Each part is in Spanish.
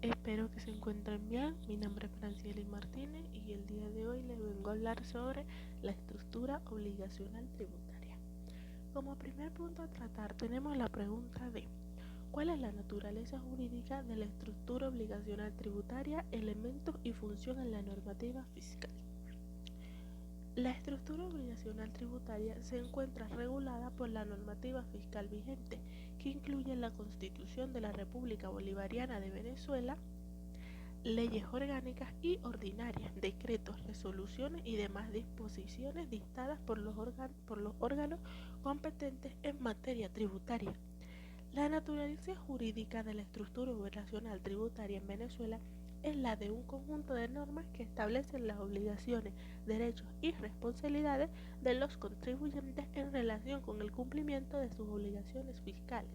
Espero que se encuentren bien. Mi nombre es Francieli Martínez y el día de hoy les vengo a hablar sobre la estructura obligacional tributaria. Como primer punto a tratar tenemos la pregunta de ¿cuál es la naturaleza jurídica de la estructura obligacional tributaria, elementos y función en la normativa fiscal? La estructura obligacional tributaria se encuentra regulada por la normativa fiscal vigente, que incluye la Constitución de la República Bolivariana de Venezuela, leyes orgánicas y ordinarias, decretos, resoluciones y demás disposiciones dictadas por los órganos competentes en materia tributaria. La naturaleza jurídica de la estructura operacional tributaria en Venezuela es la de un conjunto de normas que establecen las obligaciones, derechos y responsabilidades de los contribuyentes en relación con el cumplimiento de sus obligaciones fiscales.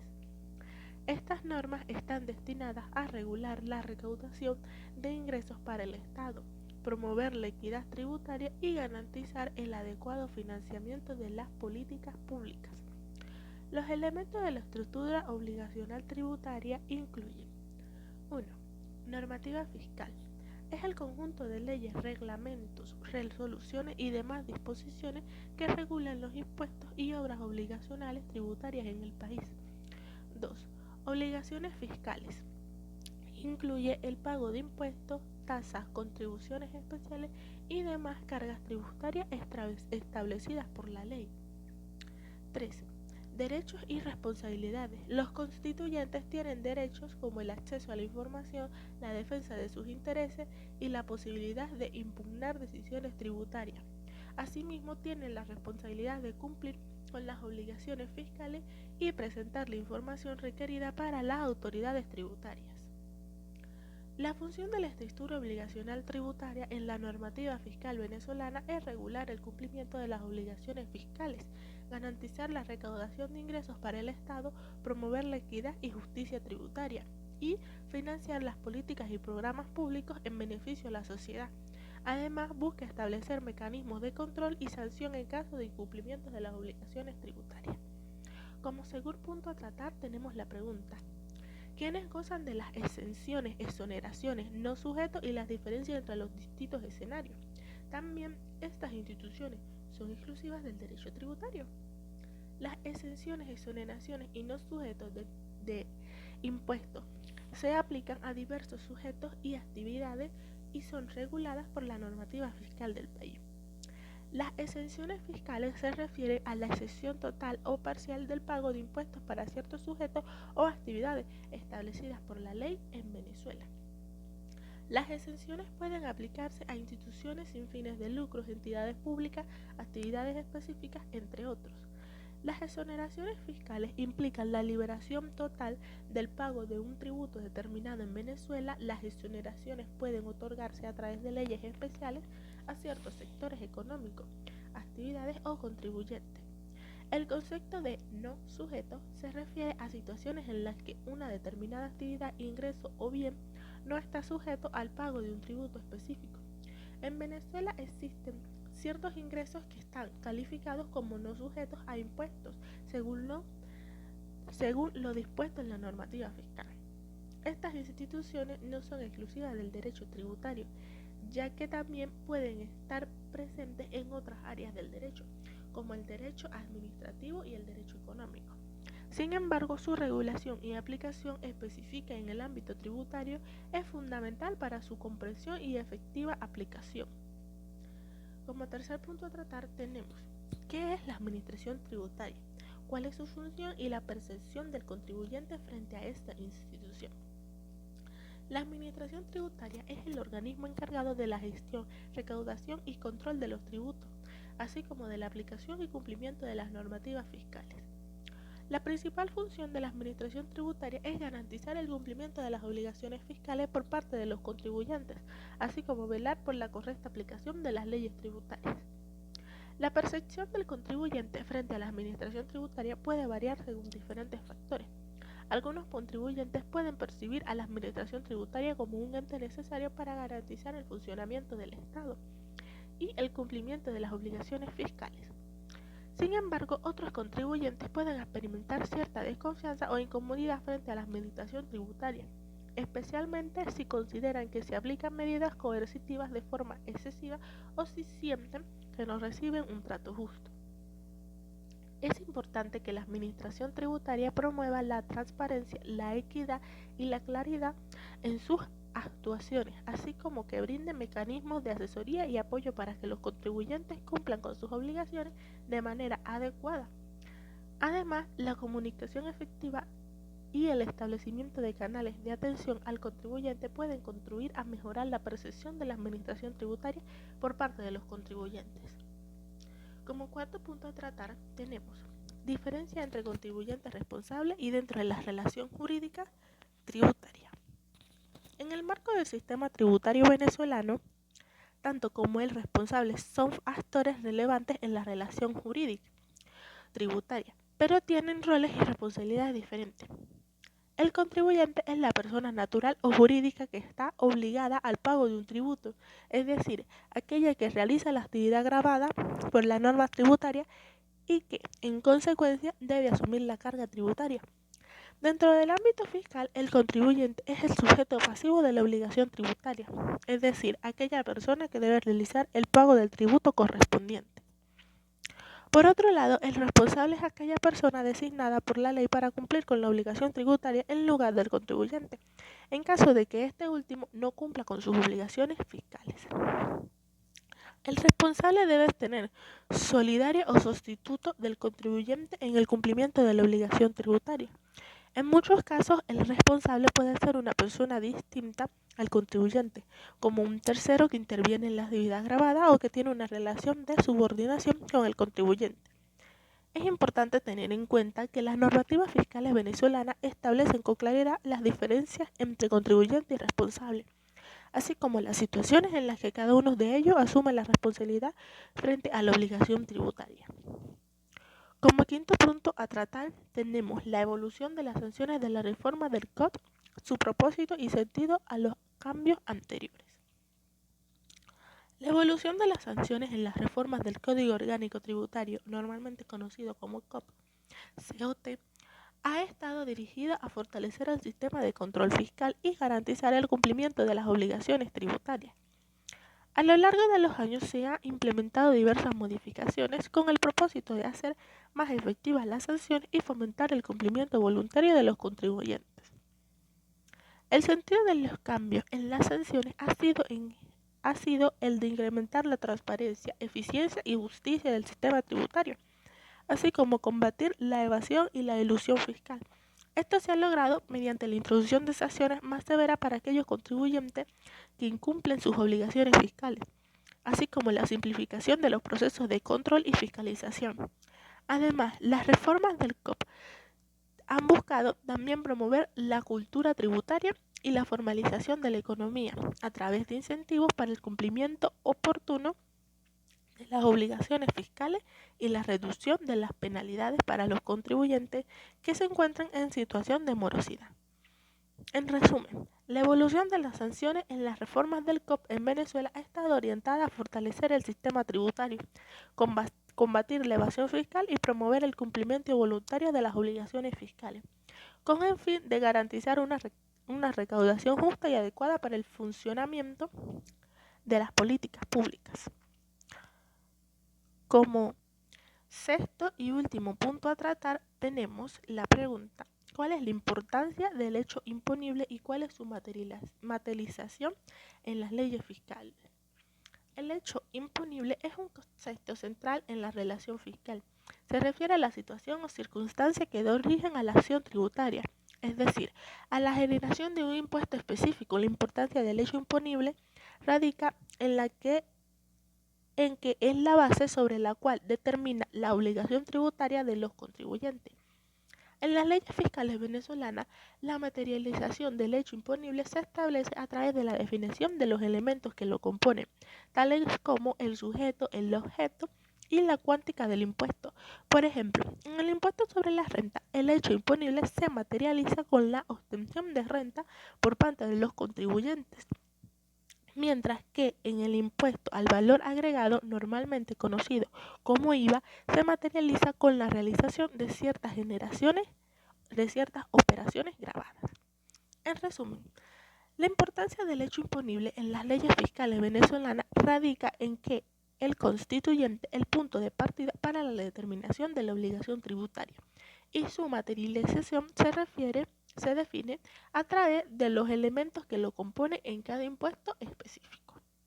Estas normas están destinadas a regular la recaudación de ingresos para el Estado, promover la equidad tributaria y garantizar el adecuado financiamiento de las políticas públicas. Los elementos de la estructura obligacional tributaria incluyen 1. Normativa fiscal. Es el conjunto de leyes, reglamentos, resoluciones y demás disposiciones que regulan los impuestos y obras obligacionales tributarias en el país. 2. Obligaciones fiscales. Incluye el pago de impuestos, tasas, contribuciones especiales y demás cargas tributarias establecidas por la ley. 3. Derechos y responsabilidades. Los constituyentes tienen derechos como el acceso a la información, la defensa de sus intereses y la posibilidad de impugnar decisiones tributarias. Asimismo, tienen la responsabilidad de cumplir con las obligaciones fiscales y presentar la información requerida para las autoridades tributarias. La función de la estructura obligacional tributaria en la normativa fiscal venezolana es regular el cumplimiento de las obligaciones fiscales, garantizar la recaudación de ingresos para el Estado, promover la equidad y justicia tributaria y financiar las políticas y programas públicos en beneficio de la sociedad. Además, busca establecer mecanismos de control y sanción en caso de incumplimiento de las obligaciones tributarias. Como segundo punto a tratar tenemos la pregunta: ¿quiénes gozan de las exenciones, exoneraciones, no sujetos y las diferencias entre los distintos escenarios? También estas instituciones son exclusivas del derecho tributario. Las exenciones, exoneraciones y no sujetos de impuestos se aplican a diversos sujetos y actividades y son reguladas por la normativa fiscal del país. Las exenciones fiscales se refieren a la exención total o parcial del pago de impuestos para ciertos sujetos o actividades establecidas por la ley en Venezuela. Las exenciones pueden aplicarse a instituciones sin fines de lucro, entidades públicas, actividades específicas, entre otros. Las exoneraciones fiscales implican la liberación total del pago de un tributo determinado en Venezuela. Las exoneraciones pueden otorgarse a través de leyes especiales a ciertos sectores económicos, actividades o contribuyentes. El concepto de no sujeto se refiere a situaciones en las que una determinada actividad, ingreso o bien no está sujeto al pago de un tributo específico. En Venezuela existen ciertos ingresos que están calificados como no sujetos a impuestos, según lo dispuesto en la normativa fiscal. Estas instituciones no son exclusivas del derecho tributario, ya que también pueden estar presentes en otras áreas del derecho, como el derecho administrativo y el derecho económico. Sin embargo, su regulación y aplicación específica en el ámbito tributario es fundamental para su comprensión y efectiva aplicación. Como tercer punto a tratar tenemos: ¿qué es la administración tributaria? ¿Cuál es su función y la percepción del contribuyente frente a esta institución? La administración tributaria es el organismo encargado de la gestión, recaudación y control de los tributos, así como de la aplicación y cumplimiento de las normativas fiscales. La principal función de la administración tributaria es garantizar el cumplimiento de las obligaciones fiscales por parte de los contribuyentes, así como velar por la correcta aplicación de las leyes tributarias. La percepción del contribuyente frente a la administración tributaria puede variar según diferentes factores. Algunos contribuyentes pueden percibir a la administración tributaria como un ente necesario para garantizar el funcionamiento del Estado y el cumplimiento de las obligaciones fiscales. Sin embargo, otros contribuyentes pueden experimentar cierta desconfianza o incomodidad frente a la administración tributaria. especialmente si consideran que se aplican medidas coercitivas de forma excesiva o si sienten que no reciben un trato justo. Es importante que la administración tributaria promueva la transparencia, la equidad y la claridad en sus actuaciones, así como que brinde mecanismos de asesoría y apoyo para que los contribuyentes cumplan con sus obligaciones de manera adecuada. Además, la comunicación efectiva y el establecimiento de canales de atención al contribuyente pueden contribuir a mejorar la percepción de la administración tributaria por parte de los contribuyentes. Como cuarto punto a tratar, tenemos diferencia entre contribuyente responsable y dentro de la relación jurídica tributaria. En el marco del sistema tributario venezolano, tanto como el responsable son actores relevantes en la relación jurídica tributaria, pero tienen roles y responsabilidades diferentes. El contribuyente es la persona natural o jurídica que está obligada al pago de un tributo, es decir, aquella que realiza la actividad gravada por la norma tributaria y que, en consecuencia, debe asumir la carga tributaria. Dentro del ámbito fiscal, el contribuyente es el sujeto pasivo de la obligación tributaria, es decir, aquella persona que debe realizar el pago del tributo correspondiente. Por otro lado, el responsable es aquella persona designada por la ley para cumplir con la obligación tributaria en lugar del contribuyente, en caso de que este último no cumpla con sus obligaciones fiscales. El responsable debe tener solidario o sustituto del contribuyente en el cumplimiento de la obligación tributaria. En muchos casos, el responsable puede ser una persona distinta al contribuyente, como un tercero que interviene en la actividad gravada o que tiene una relación de subordinación con el contribuyente. Es importante tener en cuenta que las normativas fiscales venezolanas establecen con claridad las diferencias entre contribuyente y responsable, así como las situaciones en las que cada uno de ellos asume la responsabilidad frente a la obligación tributaria. Como quinto punto a tratar, tenemos la evolución de las sanciones de la reforma del COP, su propósito y sentido a los cambios anteriores. La evolución de las sanciones en las reformas del Código Orgánico Tributario, normalmente conocido como COT, ha estado dirigida a fortalecer el sistema de control fiscal y garantizar el cumplimiento de las obligaciones tributarias. A lo largo de los años se han implementado diversas modificaciones con el propósito de hacer más efectivas las sanciones y fomentar el cumplimiento voluntario de los contribuyentes. El sentido de los cambios en las sanciones ha sido el de incrementar la transparencia, eficiencia y justicia del sistema tributario, así como combatir la evasión y la elusión fiscal. Esto se ha logrado mediante la introducción de sanciones más severas para aquellos contribuyentes que incumplen sus obligaciones fiscales, así como la simplificación de los procesos de control y fiscalización. Además, las reformas del COP han buscado también promover la cultura tributaria y la formalización de la economía a través de incentivos para el cumplimiento oportuno de las obligaciones fiscales y la reducción de las penalidades para los contribuyentes que se encuentran en situación de morosidad. En resumen, la evolución de las sanciones en las reformas del COP en Venezuela ha estado orientada a fortalecer el sistema tributario, combatir la evasión fiscal y promover el cumplimiento voluntario de las obligaciones fiscales, con el fin de garantizar una recaudación justa y adecuada para el funcionamiento de las políticas públicas. Como sexto y último punto a tratar, tenemos la pregunta: ¿cuál es la importancia del hecho imponible y cuál es su materialización en las leyes fiscales? El hecho imponible es un concepto central en la relación fiscal. Se refiere a la situación o circunstancia que da origen a la acción tributaria, es decir, a la generación de un impuesto específico. La importancia del hecho imponible radica en que es la base sobre la cual determina la obligación tributaria de los contribuyentes. En las leyes fiscales venezolanas, la materialización del hecho imponible se establece a través de la definición de los elementos que lo componen, tales como el sujeto, el objeto y la cuántica del impuesto. Por ejemplo, en el impuesto sobre la renta, el hecho imponible se materializa con la obtención de renta por parte de los contribuyentes, mientras que en el impuesto al valor agregado, normalmente conocido como IVA, se materializa con la realización de ciertas operaciones grabadas. En resumen, La importancia del hecho imponible en las leyes fiscales venezolanas radica en que el constituyente el punto de partida para la determinación de la obligación tributaria y su materialización se define a través de los elementos que lo componen en cada impuesto específico.